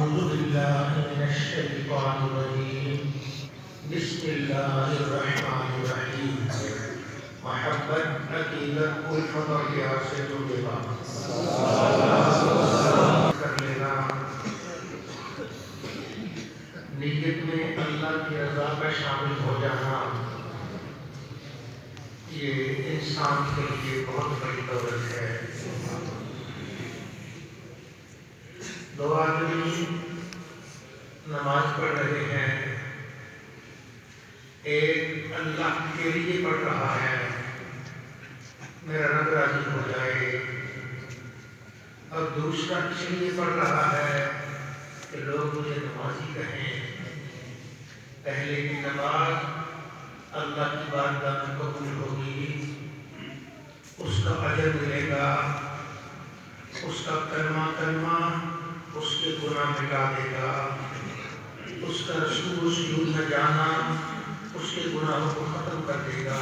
أعوذ بالله من الشيطان الرجيم بسم الله الرحمن الرحيم محبت عقیدت الفت اور لحاظ سے جو دیوا کر لینا نیت میں اللہ کی رضا کا شامل ہو جانا یہ انسان کے لیے بہت بڑی دولت ہے. دو آدمی نماز پڑھ رہے ہیں، ایک اللہ کے لیے پڑھ رہا ہے میرا رب راضی ہو جائے، اور دوسرا اس لیے پڑھ رہا ہے کہ لوگ مجھے نمازی کہیں. پہلے کی نماز اللہ کی بارگاہ میں قبول ہوگی، اس کا اجر ملے گا، اس کا کلمہ اس کے گناہ مٹا دے گا، اس کا رسول سجود میں جانا اس کے گناہوں کو ختم کر دے گا.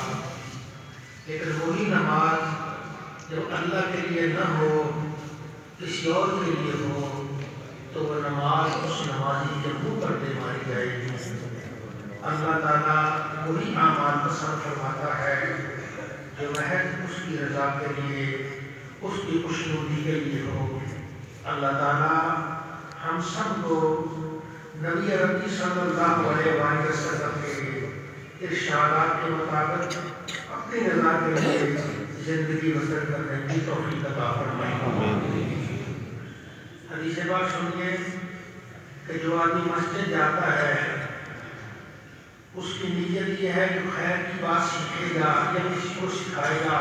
لیکن وہی نماز جب اللہ کے لیے نہ ہو، کسی اور کے لیے ہو، تو وہ نماز اس نمازی کے منہ پر دے ماری جائے گی. اللہ تعالیٰ وہی اعمال پسند فرماتا ہے جو محض اس کی رضا کے لیے، اس کی خوشنودی کے لیے ہو. اللہ تعالیٰ ہم سب کو نبی عربی صلی اللہ علیہ وسلم کے ارشادات کے مطابق اپنی رضا کے لیے زندگی بسر کرنے کی توفیق عطا فرمائے. حدیث پاک سنیے کہ جو آدمی مسجد جاتا ہے اس کی نیت یہ ہے کہ خیر کی بات سیکھے گا یا کسی کو سکھائے گا،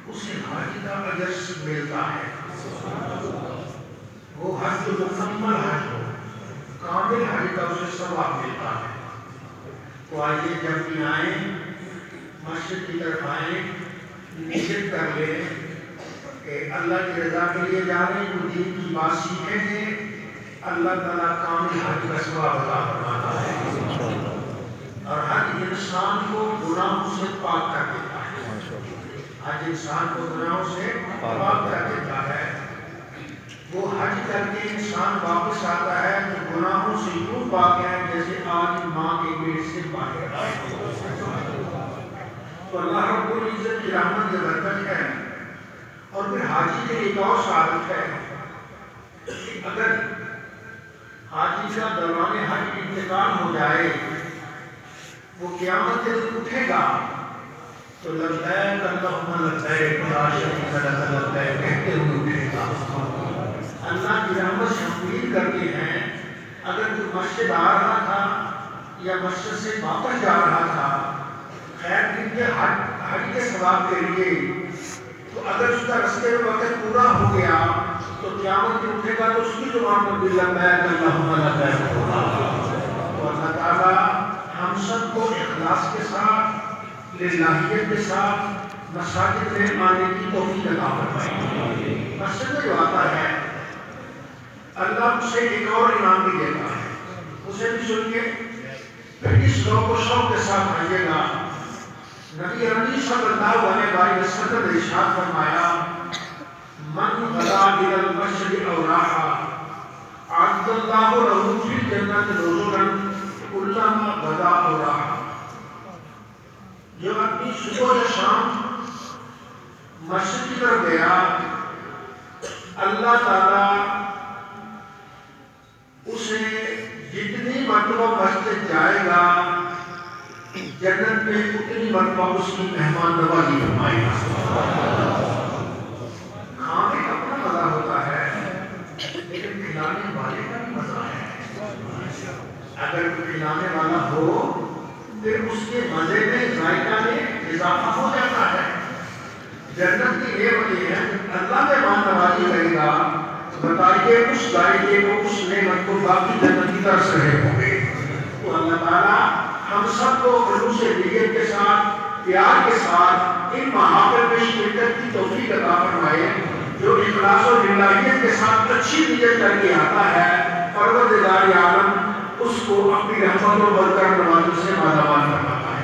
اسے حج کا اجر ملتا ہے. وہ حج جو مکمل حج ہو، کامل حج کا اسے ثواب ملتا ہے. تو آئیے جب بھی آئیں مسجد کی طرف آئیں، نیت کر لیں کہ اللہ کی رضا کے لیے جا رہے ہیں، وہ دین کی بات سیکھیں گے، اللہ تعالیٰ کامل حج کا ثواب عطا فرماتا ہے. اور حج انسان کو گناہوں سے پاک کر دیتا ہے. حج انسان کو گناہوں سے پاک کر دیتا ہے. وہ حج کر کے انسان واپس آتا ہے تو گناہوں سے یوں پاک ہے جیسے آج ماں کے پیٹ سے باہر آئے. تو اللہ رب العزت کی رحمت یہ برکت ہے. اور پھر حاجی کے ایک اور سعادت ہے کہ اگر حاجی کا دوران حج انتقال ہو جائے، وہ قیامت کے دن اٹھے گا تو لبیک اللہم لبیک لا شریک لک لبیک کہتے ہوئے اٹھے گا. اللہ کی رحمت سے امید کرتے ہیں اگر کوئی مسجد آ رہا تھا یا مسجد سے واپس جا رہا تھا خیر دن کے حج کے ثواب کے لیے، تو اگر اس کا رستے میں وقت پورا ہو گیا تو قیامت میں اٹھے گا تو اس کی زبان پر بھی لبیک اللہم لبیک ہوگا. تو اللہ تعالیٰ ہم سب کو اخلاص کے ساتھ، للہیت کے ساتھ مساجد میں آنے کی توفیق عطا فرمائے. مسجد میں جو آتا ہے اللہ اسے ایک اور انعام بھی دیتا ہے، اسے بھی سنیے پھر اس ذوق و شوق کے ساتھ آئیے گا. نبی عربی صلی اللہ علیہ وسلم نے ارشاد فرمایا من غدا الى المسجد او راحا اعد اللہ له فی الجنۃ نزلا کلما غدا او راحا. جو آدمی صبح یا شام مسجد کی طرف گیا، اللہ تعالیٰ اسے جتنی مرتبہ مسجد جائے گا جنت میں اتنی مرتبہ اس کی مہمان نوازی فرمائے گا. کھانے کا اپنا مزہ ہوتا ہے لیکن کھلانے والے کا بھی مزہ ہے. اگر کوئی کھلانے والا ہو پھر اس کے مزے میں ذائقہ میں اضافہ ہو جاتا ہے. جنت کی یہ وجہ ہے اللہ مہمان نوازی کرے گا، بتائیے اس ذائقے کو، اس نعمت کو باقی جنتی ترس رہے ہوں گے. تو اللہ تعالیٰ ہم سب کو خلوص نیت کے ساتھ، پیار کے ساتھ ان محافل میں شرکت کی توفیق عطا فرمائے. جو اخلاص و للہیت کے ساتھ اچھی نیت کر کے آتا ہے، پروردگار عالم اس کو اپنی رحمت و برکت نوازی سے مالا مال فرماتا ہے.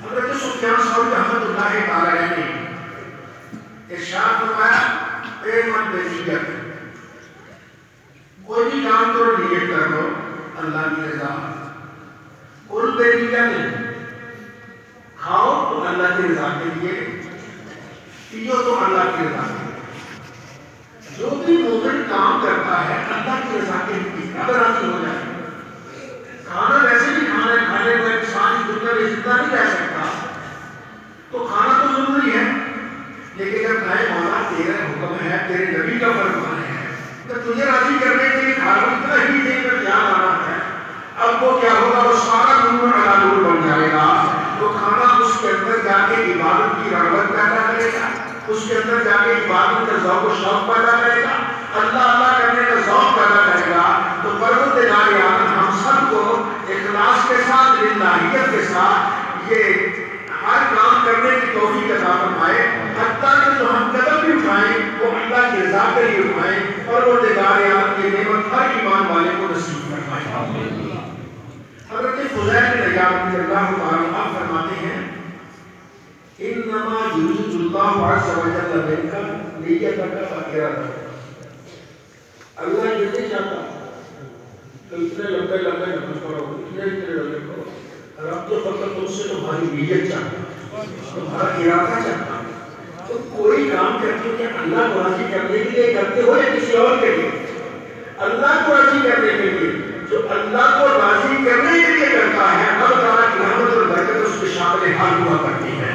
حضرت سفیان ثوری رحمۃ اللہ تعالی علیہ نے ارشاد فرمایا اے من بنیت کوئی بھی کام کرو نیت کر لو اللہ کی رضا، کل بیٹیا نہیں، کھاؤ تو اللہ کی رضا کے لیے، پیو تو اللہ کی رضا کے لیے۔ جو بھی مومن کام کرتا ہے اللہ کی رضا کے لیے اگر راضی ہو جائے، کھانا ویسے بھی کھانا ہے، کھانے کو انسان اس دنیا میں زندہ نہیں رہ سکتا، تو کھانا تو ضروری ہے، لیکن جب کہے مولا تیرا حکم ہے، تیرے نبی کا فرمان ہے، تو تجھے راضی کرنے کے لیے کھانا اتنا ہی دے کر دھیان آنا ہے، اب وہ کیا ہوگا، وہ سارا نور علی نور بن جائے گا، تو کھانا اس کے اندر جا کے عبادت کی رغبت پیدا کرے گا، اس کے اندر جا کے عبادت کا ذوق و شوق پیدا کرے گا، اللہ اللہ کرنے کا ذوق پیدا کرے گا۔ تو پروردگار عالم ہم سب کو اخلاص کے ساتھ، للہیت کے ساتھ یہ ہر کام کرنے کی توفیق عطا فرمائے، حتیٰ کہ جو ہم قدم بھی اٹھائیں وہ اللہ کی رضا کے لیے اٹھائیں، پروردگار عالم کی نعمت ہر ایمان والے کو نصیب فرمائے۔ حضرت فضیل بن عیاض رضی اللہ تعالیٰ عنہ فرماتے ہیں انما یرید اللہ عز وجل منک نیتک وارادتک، اللہ یہ نہیں چاہتا کہ اتنے لمبے لمبے نماز پڑھو، اتنے لمبے کرو، رب تو فقط تم سے تمہاری نیت چاہتا ہے، تمہارا ارادہ چاہتا ہے۔ تو کوئی کام کرتے ہو کہ اللہ کو راضی کرنے کے لیے کرتے ہو یا کسی اور کے لیے؟ اللہ کو راضی کرنے کے لیے۔ جو اللہ کو راضی کرنے کے لیے کرتا ہے اللہ تعالیٰ کی رحمت اور برکت اس کے شامل حال ہوا کرتی ہے۔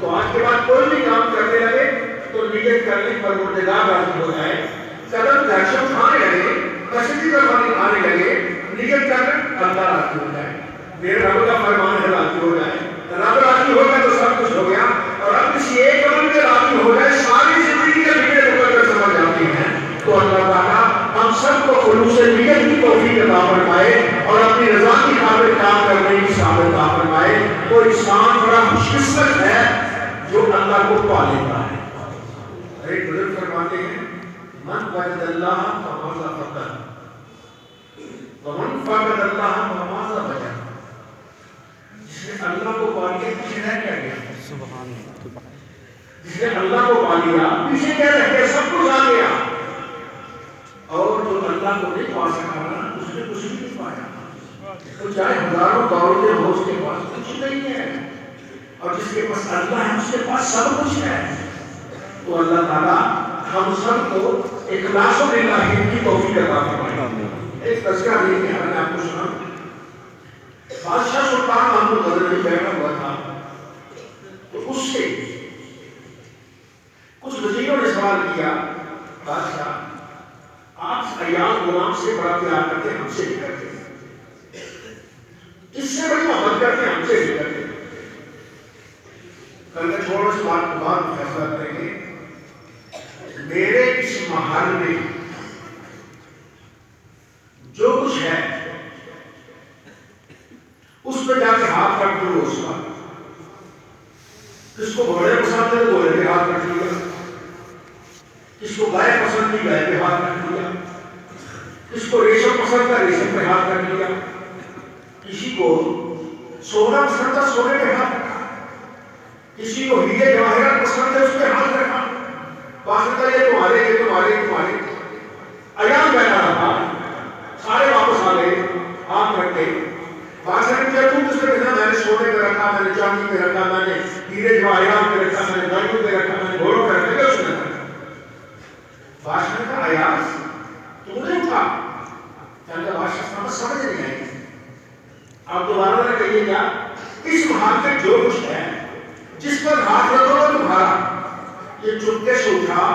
تو آج کے بعد کوئی بھی کام کرنے لگے تو نیت کرنے پر پروردگار راضی ہو جائے، قدم گھر سے اٹھانے لگے، مسجد کی طرف آنے لگے، نیت کرنے اللہ راضی ہو جائے، میرے رب کا فرمان ہے راضی ہو جائے۔ رب راضی ہو گیا تو سب کچھ ہو گیا، اور اب کسی ایک عمل میں راضی ہو جائے ساری زندگی کا بگڑے مقدر سمجھ جاتی ہیں۔ تو اللہ تعالیٰ ہم سب کو خلوص نیت کی توفیق عطا فرمائے اور اپنی رضا کی خاطر کام کرنے کی سعادت عطا فرمائے۔ وہ انسان بڑا خوش قسمت ہے جو اللہ کو پا لیتا ہے۔ ایک بزرگ فرماتے ہیں من وجد اللہ فماذا فقد ومن فقد اللہ فماذا وجد، جس نے اللہ کو پا لیا پیچھے رہ کیا گیا؟ سبحان اللہ۔ جس نے اللہ کو پا لیا پیچھے کیا رہ گیا؟ سب کچھ آ گیا۔ اور جو اللہ کو نہیں پا سکا اس نے کچھ بھی نہیں پایا، تو چاہے ہزاروں دولتیں ہو اس کے پاس کچھ نہیں ہے، اور جس کے پاس اللہ ہے اس کے پاس سب کچھ ہے۔ تو اللہ تعالیٰ ہم سب کو اخلاص و للہیت کی توفیق عطا فرمائے۔ ایک تذکرہ دے کے میں نے آپ کو سنا، بادشاہ سلطان محمود غزنوی بیٹھا ہوا تھا، تو اس سے کچھ وزیروں نے سوال کیا بادشاہ آپ ایاز غلام سے بڑا پیار کرتے ہم سے نہیں کرتے، اس سے بڑی محبت کرتے ہم سے نہیں کرتے، کل چھوڑو اس بات کو بعد فیصلہ کریں گے، میرے اس محل میں جو کچھ ہے اس پہ جا کے ہاتھ رکھ دو، اس کا کس کو گھوڑے پسند ہے گھوڑے پہ ہاتھ رکھ لیا، کس کو گائے پسند تھی گائے پہ ہاتھ رکھ لیا، کس کو ریشم پسند تھا ریشم پہ ہاتھ رکھ لیا، کسی کو سونا پسند تھا سونے پہ ہاتھ رکھا، کسی کو ہیرے جواہرات پسند ہے اس پہ ہاتھ رکھا، بات کرتا یہ تمہارے یہ تمہارے تمہارے ایام بیٹھا رہا، سارے واپس آ گئے ہاتھ رکھتے، بادشاہ نے کیا تم کس نے کہا میں نے سونے پہ رکھا، میں نے چاندی پہ رکھا، میں نے ہیرے جواہرات پہ رکھا، میں نے گائیوں پہ رکھا، میں نے گھوڑوں پہ رکھا، کیا اس نے کہا؟ بادشاہ نے کہا ایاز تم نے اٹھا، کہا بادشاہ سمجھ نہیں آئی، آپ دوبارہ نہ کہیے کیا اس محل میں جو کچھ ہے جس پر ہاتھ رکھو گا تمہارا، یہ چپکے سے اٹھا،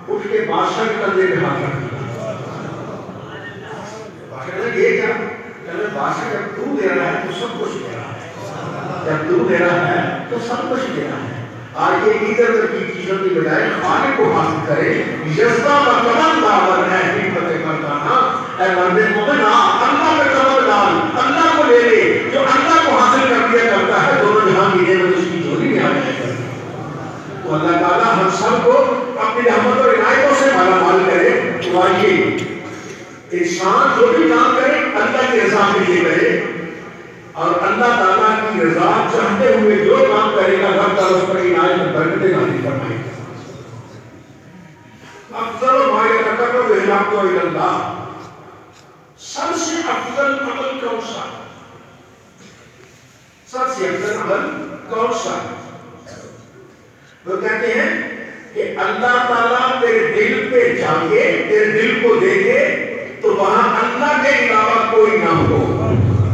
اٹھ کے بادشاہ کے کندھے پہ ہاتھ رکھ دیا۔ بادشاہ نے یہ کیا؟ کہ بادشاہ جب تو دے رہا ہے تو سب کچھ دے رہا ہے، جب تو دے رہا ہے تو سب کچھ دے رہا ہے۔ آج یہ ادھر ادھر کی چیزوں کی بجائے خالق کو حاصل کرے، جذبہ و تمنا ہے حکمت مردانہ، اے مرد مومن اللہ پہ توکل ڈال، اللہ کو لے لے، جو اللہ کو حاصل کر لیا کرتا ہے دونوں جہاں کی نعمت اس کی جھولی میں آ جائے گا۔ تو اللہ تعالیٰ ہم سب کو اپنی رحمت اور عنایتوں سے مالا مال کرے۔ تو آئیے انسان جو بھی کام کرے اللہ کی رضا کے لیے کرے، اور اللہ تعالیٰ کی رضا چاہتے ہوئے جو کام کرے گا رب تعالیٰ اس پر عنایت اور برکتیں نازل فرمائے گا۔ افضل ما یتقرب الی اللہ سب سے افضل عمل کون سا؟ سب سے افضل عمل کون سا؟ وہ کہتے ہیں کہ اللہ تعالیٰ تیرے دل پہ جھانکے، تیرے دل کو دیکھے تو وہاں اللہ کے علاوہ کوئی نہ ہو،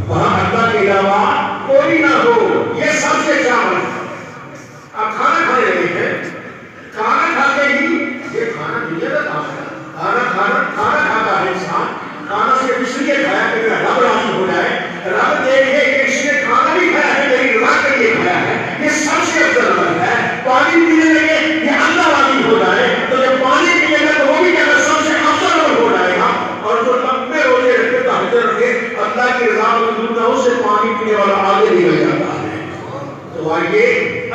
وہاں اللہ کے علاوہ کوئی نہ ہو، یہ سب سے اچھا عمل ہے۔ آپ کھانا کھانے لگے ہیں، کھانا کھاتے ہی، یہ کھانا دنیا کا کام ہے، کھانا کھاتا ہے انسان، کھانا صرف اس لیے کھایا کہ میرا رب راضی ہو جائے، رب دیکھے کہ اس نے کھانا بھی کھایا ہے میری رضا کے لیے کھایا ہے، یہ سب سے افضل عمل ہے۔ پانی پینے لگے یہ اللہ راضی ہو جائے، تو جب پانی پیے گا تو وہ بھی کہنا سب سے افضل عمل ہو جائے گا۔ اور جو لمبے روزے رکھے تہجد رکھے اللہ کی رضا منظور نہ ہو سے پانی پینے والا آگے نکل جاتا ہے۔ تو آئیے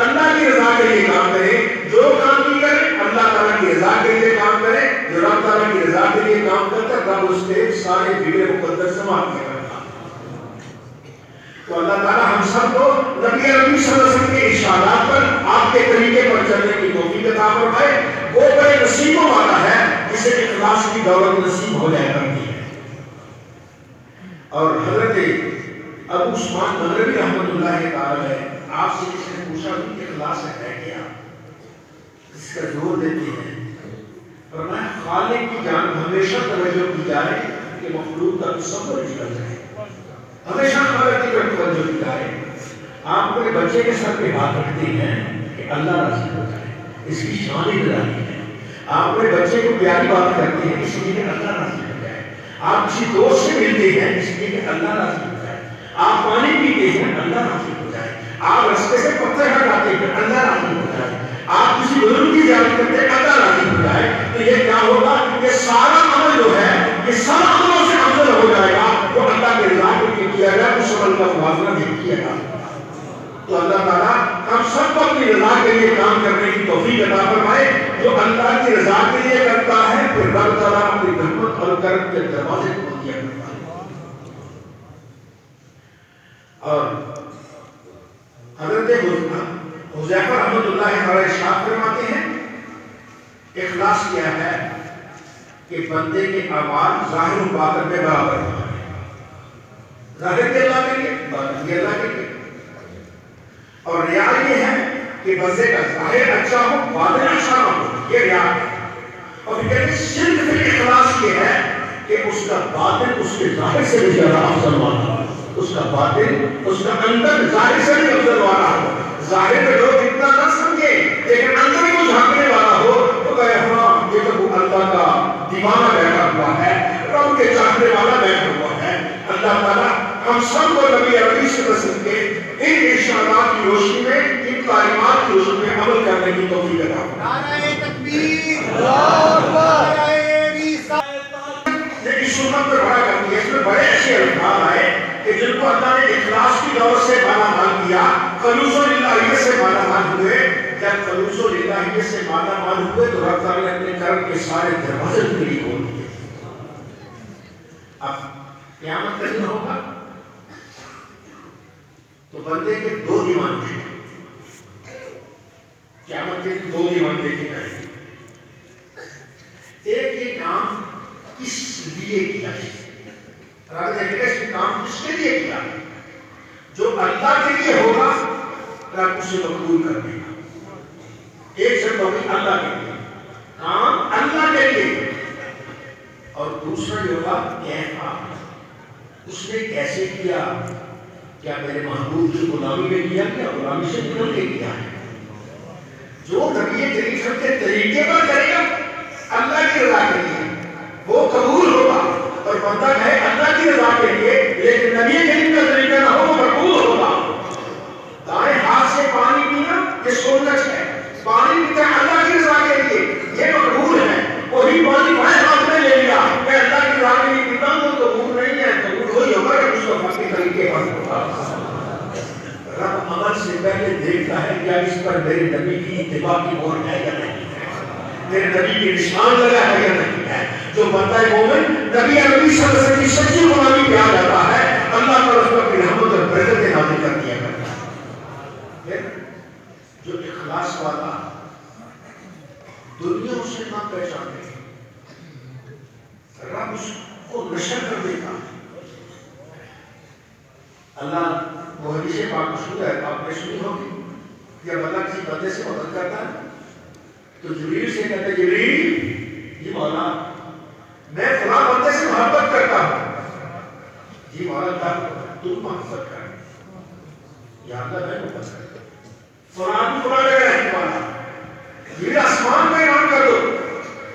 اللہ کی رضا کے لیے کام کریں، جو کام بھی کریں اللہ تعالیٰ کی رضا کے لیے کام کریں، جو رب تعالیٰ کی رضا کے لیے کام کرتا ہے رب اس کے سارے بگڑے مقدر سماعت کیا کرتا۔ تو اللہ تعالیٰ ہم سب کو نبی عربی صلی اللہ علیہ وسلم کے ارشادات پر آپ کے طریقے پر چلنے کی توفیق عطا فرمائے۔ وہ بڑے نصیبوں والا ہے جسے اخلاص کی دولت نصیب ہو جائے کرتی ہے۔ اور حضرت ابو عثمان مغربی رحمۃ اللہ تعالی ہے، آپ سے کسی نے پوچھا کہ اخلاص ہے کیا، اس کا زور دیتے ہیں، فرمایا خالق کی جانب ہمیشہ توجہ کی جائے کہ مخلوق کا تصور نکل جائے، ہمیشہ خالق کی طرف توجہ کی جائے۔ آپ اپنے بچے کے سر پہ ہاتھ رکھتے ہیں کہ اللہ راضی ہو جائے، اس کی شان نگرانی ہے۔ آپ اپنے بچے کو پیاری بات کرتے ہیں اس لیے کہ اللہ راضی ہو جائے۔ آپ کسی دوست سے ملتے ہیں اس لیے کہ اللہ راضی ہو جائے۔ آپ پانی پیتے ہیں اللہ راضی ہو جائے۔ آپ رستے سے پتھر ہٹاتے ہیں اللہ راضی ہو جائے۔ آپ کسی بزرگ کی زیارت کرتے ہیں اللہ راضی ہو جائے۔ تو یہ کیا ہوگا؟ یہ سارا عمل جو ہے یہ سب عملوں سے افضل ہو جائے گا جو اللہ کے رضا کے لیے کیا جائے، اس عمل کا موازنہ نہیں کیا گا۔ تو اللہ تعالیٰ ہم سب کو اپنی رضا کے لیے کام کرنے کی توفیق عطا فرمائے۔ جو اللہ کی رضا کے لیے کرتا ہے پھر رب تعالیٰ اپنی رحمت اور کرم کے دروازے کھول دیا کرتا ہے۔ اور حضرت حذیفہ رحمۃ اللہ تعالی ارشاد فرماتے ہیں اخلاص کیا ہے کہ بندے کے اعمال ظاہر و باطن میں برابر ہو، ظاہر بھی اللہ کے لیے باطن بھی اللہ کے لیے۔ اور ریا یہ ہے کہ بندے کا ظاہر اچھا ہو باطن اچھا نہ ہو، یہ ریا ہے۔ اور پھر کہتے ہیں صرف اخلاص یہ ہے کہ اس کا باطن اس کے ظاہر سے بھی زیادہ افضل والا ہو، اس کا باطن اس کا اندر ظاہر سے بھی افضل والا ہو۔ ظاہر میں لوگ اتنا نہ سمجھے لیکن اندر ہی وہ جھانکنے والا ہو تو کہے ہاں یہ تو اللہ کا دیوانہ بیٹھا ہوا ہے، رب کے چاہنے والا بیٹھا ہوا ہے۔ اللہ تعالیٰ ہم سب کو نبی عربی صلی اللہ علیہ وسلم کے ان ارشادات کی روشنی میں، ان تعلیمات کی روشنی میں عمل کرنے کی توفیق عطا فرمائے۔ نعرہ تکبیر، اللہ اکبر، نعرہ رسالت۔ لیکن سنت پر بڑا کرتی ہے، اس میں بڑے ایسے الفاظ آئے کہ جن کو اللہ نے اخلاص کی دولت سے مالا مال کیا، خلوص للہیت سے مالا مال ہوئے۔ جب خلوص للہیت سے مالا مال ہوئے تو رب تعالیٰ نے اپنے کرم کے سارے دروازے کے لیے کھول دیے۔ اب قیامت کا دن ہوگا تو بندے کے دو دیوان تھے، قیامت کے دو دیوان دیکھے جائیں گے۔ ایک یہ کام کس لیے کیا ہے، رب دیکھے گا اس کام کس کے لیے کیا، جو اللہ کے لیے ہوگا رب اسے مقبول کر دے گا۔ ایک شرط ہوگی اللہ کے لیے، کام اللہ کے لیے، اور دوسرا جو ہوگا کیفا، اس نے کیسے کیا، کیا میرے محبوب کی غلامی میں کیا، کیا غلامی سے نکل کے کیا ہے۔ جو نبی کریم صلی اللہ علیہ وسلم کے طریقے پر کرے گا اللہ کی رضا کے لیے وہ قبول ہوگا، اور بندہ ہے اللہ کی رضا کے لیے لیکن نبی کریم کا طریقہ نہ ہو وہ مقبول ہوگا۔ دائیں ہاتھ سے پانی پینا یہ سنت ہے، پانی پیتا ہے اللہ کی رضا کے لیے یہ مقبول ہے۔ وہی پانی بائیں ہاتھ میں لے لیا میں اللہ کی رضا کے لیے پیتا ہوں تو قبول نہیں ہے، قبول وہی ہوگا کہ مصطفیٰ کے طریقے پر ہوگا۔ رب عمل سے پہلے دیکھتا ہے کیا اس پر میرے نبی کی اتباع کی مہر ہے یا نہیں ہے، میرے نبی کی نشان لگا ہے یا نہیں ہے۔ جو بندہ مومن نبی عربی صلی اللہ علیہ وسلم کی سچی غلامی پہ آ جاتا ہے اللہ تعالیٰ اس پر اپنی رحمت اور برکتیں نازل کر دیا کرتا ہے۔ جو اخلاص والا دنیا اسے نہ پہچانے رب اس کو نشر کر دیتا ہے۔ مشہور ہے، آپ نے سنی ہوگی، جب اللہ کسی بندے سے محبت کرتا ہے تو جبریل سے کہتے ہیں جبریل جی مولا میں فلاں بندے سے محبت کرتا ہوں، جی مولا تم محبت کر، یا اللہ میں محبت کرتا ہوں، فلاں فلاں جگہ رہنے والا، یہ آسمان میں اعلان کر دو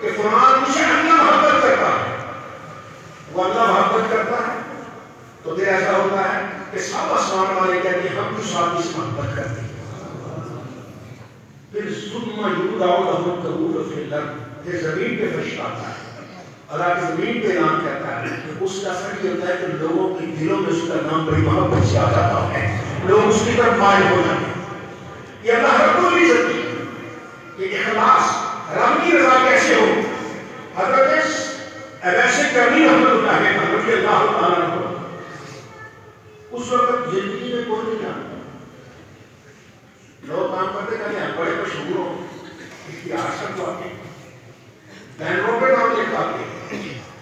کہ فلاں مجھ سے اللہ محبت کرتا ہے، وہ اللہ محبت کرتا ہے تو پھر ایسا ہوتا ہے کہ سب آسمان والے کہتے ہیں ہم کچھ آدمی سے محبت کرتے ہیں، پھر ثم یودع لہ القبول فی الارض، پھر زمین پہ فرشتہ آتا ہے، اللہ کی زمین پہ اعلان کرتا ہے کہ اس کا اثر یہ ہوتا ہے کہ لوگوں کے دلوں میں اس کا نام بڑی محبت سے آ جاتا ہے، لوگ اس کی طرف مائل ہو جاتے ہیں۔ یہ اللہ رب العزت کی یہ اخلاص، رب کی رضا کیسے ہو؟ حضرت ویسے کرنی رحمۃ اللہ علیہ رضی اللہ تعالیٰ عنہ اس وقت زندگی میں کوئی نہیں جانتا، لوگ کام کرتے کہتے ہیں بڑے مشہور ہو، اشتہار کو آتے بینروں پہ نام لکھواتے،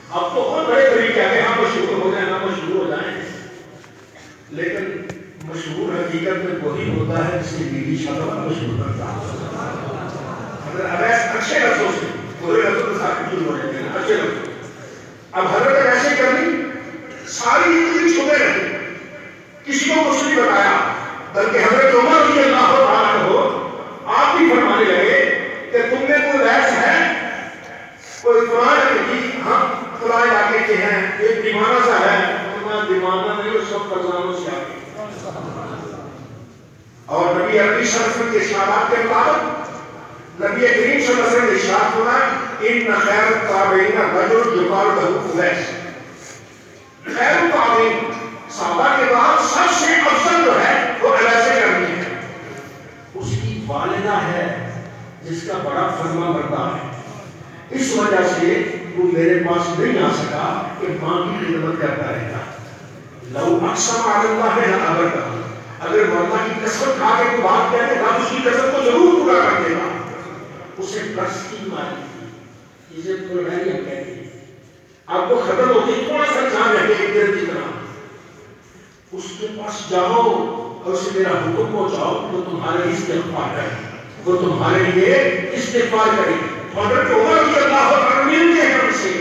اب تو بہت بڑے طریقے آتے ہیں ہم مشہور ہو جائیں نہ مشہور ہو جائیں، لیکن مشہور حقیقت میں وہی ہوتا ہے جس کی بیوی شادہ مشہور کرتا ہے۔ اگر اویس اچھے لفظوں سے برے لفظوں کے ساتھ کیوں ہو جاتے ہیں اچھے لفظوں، اب حضرت ایسے کرنی ساری زندگی چھپے رہے، کسی کو کچھ نہیں بتایا، بلکہ حضرت عمر رضی اللہ تعالیٰ عنہ آپ بھی فرمانے لگے کہ تم میں کوئی ویس ہے، کوئی فلاں جی ہم فلاں علاقے کے ہیں، ایک دیوانہ سا ہے، دیوانہ نہیں وہ سب فرزانوں سے آگے، اور نبی عربی صلی اللہ علیہ وسلم کے اشارات کے مطابق نبی کریم صلی اللہ علیہ وسلم نے ارشاد فرمایا ان خیر التابعین رجل یقال له اویس، خیر التابعین صحابہ کے بعد سب سے افضل جو ہے وہ اویس کرنی ہے، اس کی والدہ ہے جس کا بڑا فرما بردار ہے، اس وجہ سے وہ میرے پاس نہیں آ سکا کہ ماں کی خدمت کرتا رہتا، لو اقسم علی اللہ لابرہ، اگر وہ اللہ کی قسم کھا کے کوئی بات کہتے ہیں اس کی قسم کو ضرور پورا کر دے گا، اسے برس کی ماری تھی، اسے پرویریا کہتے ہیں، آپ کو ختم ہوتی تھوڑا سا جان رہے ایک دیر کی طرح، اس کے پاس جاؤ اور اسے میرا حکم پہنچاؤ، وہ تمہارے لیے استغفار کرے، وہ تمہارے لیے استغفار کرے، حضرت عمر رضی اللہ عنہ ملتے ہیں ان سے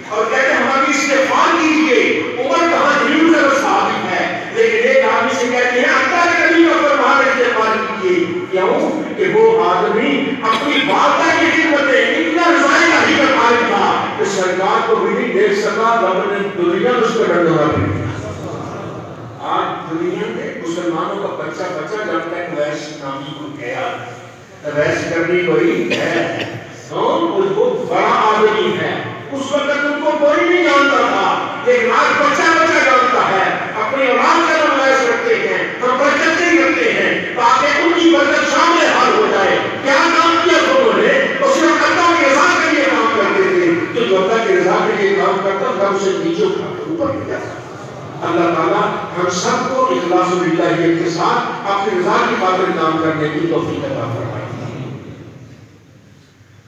اور کہتے ہیں ہماری استغفار کیجیے، عمر کہاں جلیل سے صحابی ہے، لیکن ایک آدمی سے کہتے ہیں اللہ کے نبی کا فرمان استغفار کیجیے، کیوں کہ وہ آدمی اپنی والدہ کی خدمت میں اتنا رضائے نہیں کر پایا تھا کہ سرکار کو بھی نہیں دیکھ سکا، رب نے دنیا میں اس کو ڈنڈورا پھیر دیا۔ آج دنیا میں مسلمانوں کا بچہ جانتا ہے کہ ویس نامی کو گیا، ویس کرنی کوئی ہے، وہ بڑا آدمی ہے، اس وقت ان کو کوئی نہیں جانتا تھا، لیکن آج بچہ جانتا ہے، اپنی اولاد کا نام ویس رکھتے ہیں، ہم برکت نہیں کرتے ہیں تاکہ ان کی برکت شامل حال ہو جائے۔ کیا کام کیا انہوں نے؟ وہ صرف اللہ کی رضا کے لیے کام کرتے تھے، تو جو اللہ کی رضا کے لیے کام کرتا تھا اسے نیچے اٹھا کر اوپر لے جاتا۔ اللہ تعالیٰ ہم سب کو اخلاص باللہ کے ساتھ اپنی رضا کی خاطر کام کرنے کی توفیق عطا فرمائے۔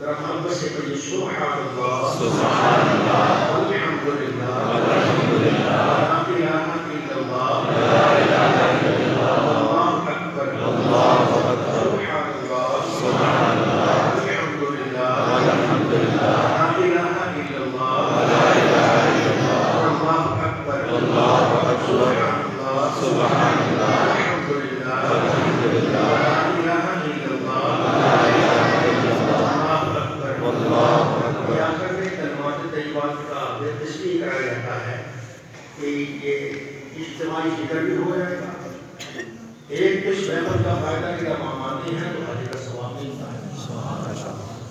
محبت سے کہیے سبحان اللہ، سبحان اللہ، والحمد للہ، والحمد للہ، لا الہ الا اللہ، لا الہ الا اللہ، اللہ اکبر، اللہ اکبر، سبحان اللہ، سبحان اللہ، والحمد للہ، والحمد للہ، لا الہ الا اللہ، لا الہ الا اللہ، اللہ اکبر، اللہ اکبر، سبحان اللہ، سبحان اللہ، والحمد للہ، والحمد للہ، لا الہ الا اللہ، لا الہ الا اللہ، یا آخر میں کلمات طیبات کا تشریح کرایا جاتا ہے کہ یہ اجتماعی ذکر بھی ہو جائے گا، ایک اس نعمت کا فائدہ کہ جب ہم آتے ہیں تو حج کا ثواب ملتا ہے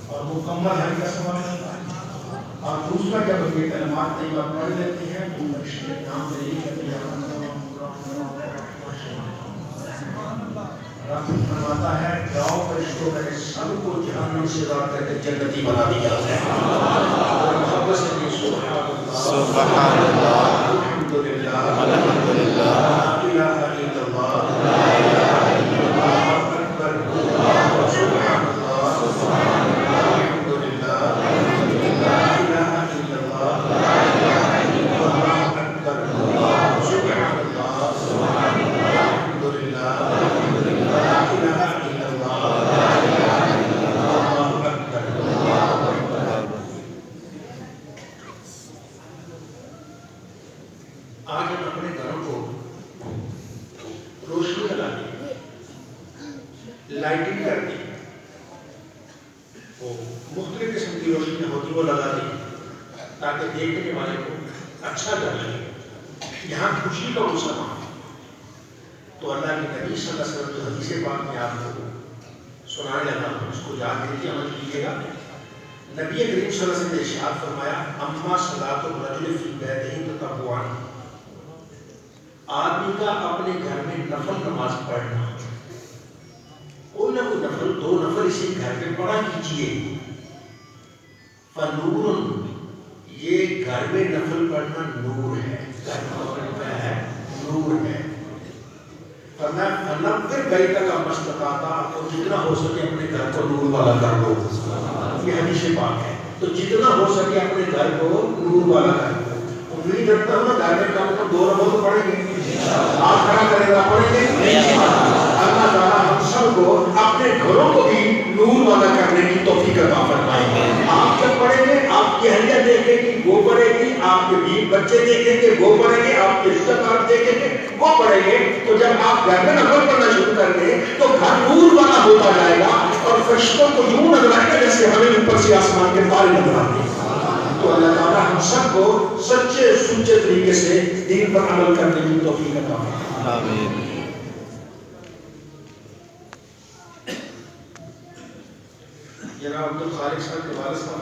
اور مکمل حج کا ثواب ملتا ہے، اور دوسرا جب یہ کلمات طیبات پڑھ لیتے ہیں تو رشتے نام سے ہی کہتے ہیں فرماتا ہے جاؤ فرشتوں میں سب کو جہنم سے راہ کر کے جنتی بنا دیا ہے۔ محبت سے بھی سبحان اللہ، الحمد للہ، الحمد للہ، لا الہ الا اللہ، لا الہ الا اللہ، اکبر، سبحان اللہ، سبحان اللہ، الحمد للہ، الحمد للہ، لا الہ الا اللہ، لا الہ الا اللہ، اکبر، سبحان اللہ، سبحان اللہ، الحمد للہ۔ لائٹنگ کرتے ہیں، وہ مختلف قسم کی روشنیاں ہوتی وہ لگا دی تاکہ دیکھنے والے کو اچھا لگے، یہاں خوشی کا موسم ہے۔ تو اللہ کے نبی صلی اللہ علیہ وسلم جو حدیث پاک میں آپ کو سنانے لگا، اس کو یاد کیجیے، عمل کیجیے گا۔ نبی کریم صلی اللہ علیہ وسلم نے ارشاد فرمایا اما صلاۃ الرجل فی بیتہ تطوعا، آدمی کا اپنے گھر میں نفل نماز پڑھنا، کوئی نہ کوئی نفل، 2 نفل اسی گھر میں پڑھا کیجیے، فنور، یہ گھر میں نفل پڑھنا نور ہے، گھر میں ہے نور ہے۔ فنور بیتہ کا مستطاعتا، اور جتنا ہو سکے اپنے گھر کو نور والا کر دو، یہ حدیث پاک ہے۔ تو جتنا ہو سکے اپنے گھر کو نور والا کر دو۔ امید رکھتا ہوں نا گھر میں کم کم 2 نماز تو پڑھیں گے، آپ کھڑا کرے گا پڑھیں گے۔ اللہ تعالیٰ ہم سب کو اپنے گھروں کو بھی نور والا کرنے کی توفیق عطا فرمائے۔ آپ جب پڑھیں گے آپ کی اہلیہ دیکھیں گی وہ پڑھے گی، آپ کے بیوی بچے دیکھیں گے وہ پڑھیں گے، آپ کے رشتہ دار دیکھیں گے وہ پڑھیں گے۔ تو جب آپ گھر میں نفل پڑھنا شروع کر دیں تو گھر نور والا ہوتا جائے گا، اور فرشتوں کو یوں نظر آئے گا جیسے ہمیں اوپر سے آسمان کے تارے نظر آتے ہیں۔ تو اللہ تعالیٰ ہم سب کو سچے سچے طریقے سے دین پر عمل کرنے کی توفیق عطا فرمائے۔ آمین۔ جناب عبد الخالق صاحب کے والد صاحب